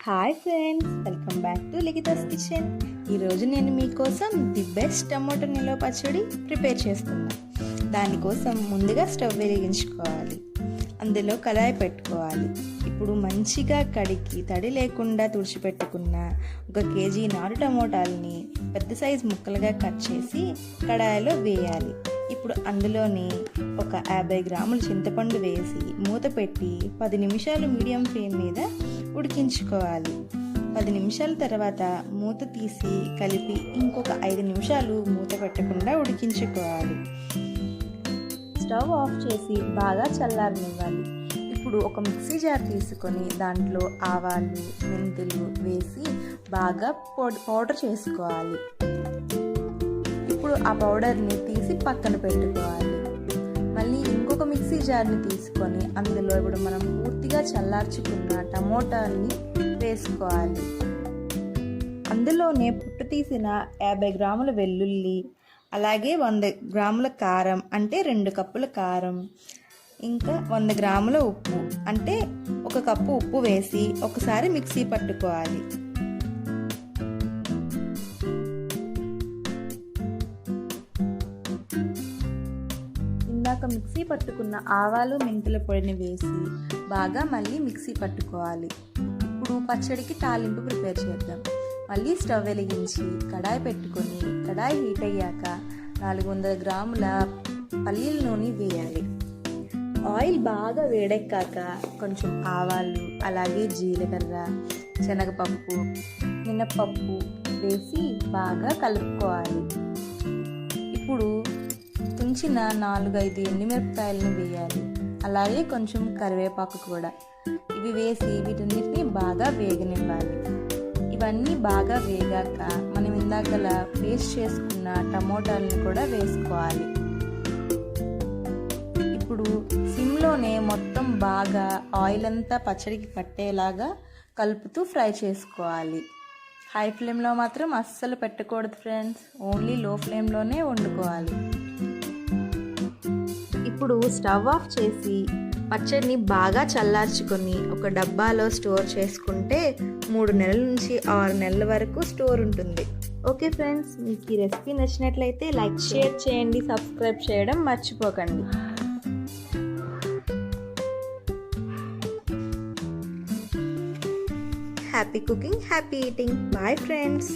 Hi friends, welcome back to Likhita's kitchen. ఈరోజు నేను మీకోసం ది బెస్ట్ టమాటో నిల్వ పచ్చడి ప్రిపేర్ చేస్తున్నా. దానికోసం ముందుగా స్టవ్ వెలిగించుకోవాలి, అందులో కడాయి పెట్టుకోవాలి. ఇప్పుడు మంచిగా కడిగి తడి లేకుండా తుడిచిపెట్టుకున్న 1 కేజీ నారు టమోటాలని పెద్ద సైజు ముక్కలుగా కట్ చేసి కడాయిలో వేయాలి. ఇప్పుడు అందులోని ఒక 50 గ్రాముల చింతపండు వేసి మూత పెట్టి 10 నిమిషాలు మీడియం ఫ్లేమ్ మీద ఉడికించుకోవాలి. 10 నిమిషాల తర్వాత మూత తీసి కలిపి ఇంకొక 5 నిమిషాలు మూత పెట్టకుండా ఉడికించుకోవాలి. స్టవ్ ఆఫ్ చేసి బాగా చల్లారనివ్వాలి. ఇప్పుడు ఒక మిక్సీ జార్ తీసుకొని దాంట్లో ఆవాలు, మెంతులు వేసి బాగా పౌడర్ చేసుకోవాలి. ఇప్పుడు ఆ పౌడర్ని తీసి పక్కన పెట్టుకోవాలి. మళ్ళీ ఇంకొక మిక్సీ జార్ని తీసుకొని అందులో ఇప్పుడు మనం పూర్తిగా చల్లార్చుకున్న టమోటాని వేసుకోవాలి. అందులోనే పుట్టు తీసిన 50 గ్రాముల వెల్లుల్లి, అలాగే 100 గ్రాముల కారం అంటే 2 కప్పుల కారం, ఇంకా 100 గ్రాముల ఉప్పు అంటే 1 కప్పు ఉప్పు వేసి ఒకసారి మిక్సీ పట్టుకోవాలి. ఇందాక మిక్సీ పట్టుకున్న ఆవాలు, మెంతుల పొడిని వేసి బాగా మళ్ళీ మిక్సీ పట్టుకోవాలి. ఇప్పుడు పచ్చడికి తాలింపు ప్రిపేర్ చేద్దాం. మళ్ళీ స్టవ్ వెలిగించి కడాయి పెట్టుకొని కడాయి హీట్ అయ్యాక 400 గ్రాముల పల్లీల నూనె వేయాలి. ఆయిల్ బాగా వేడెక్కాక కొంచెం ఆవాలు, అలాగే జీలకర్ర, శనగపప్పు, మినప్పప్పు వేసి బాగా కలుపుకోవాలి. ఇప్పుడు తుంచిన 4-5 ఎండుమిరపకాయలను వేయాలి. అలాగే కొంచెం కరివేపాకు కూడా. ఇవి వేసి వీటన్నిటిని బాగా వేగనివ్వాలి. ఇవన్నీ బాగా వేగాక మనం ఇందాకలా పేస్ట్ చేసుకున్న టమోటాలను కూడా వేసుకోవాలి. ఇప్పుడు సిమ్లోనే మొత్తం బాగా ఆయిల్ అంతా పచ్చడికి పట్టేలాగా కలుపుతూ ఫ్రై చేసుకోవాలి. హై ఫ్లేమ్లో మాత్రం అస్సలు పెట్టకూడదు ఫ్రెండ్స్, ఓన్లీ లో ఫ్లేమ్లోనే వండుకోవాలి. ఇప్పుడు స్టవ్ ఆఫ్ చేసి పచ్చడిని బాగా చల్లార్చుకొని ఒక డబ్బాలో స్టోర్ చేసుకుంటే 3 నెలల నుంచి 6 నెలల వరకు స్టోర్ ఉంటుంది. ఓకే ఫ్రెండ్స్, మీకు ఈ రెసిపీ నచ్చినట్లయితే లైక్, షేర్ చేయండి, సబ్స్క్రైబ్ చేయడం మర్చిపోకండి. Happy cooking, happy eating. Bye friends.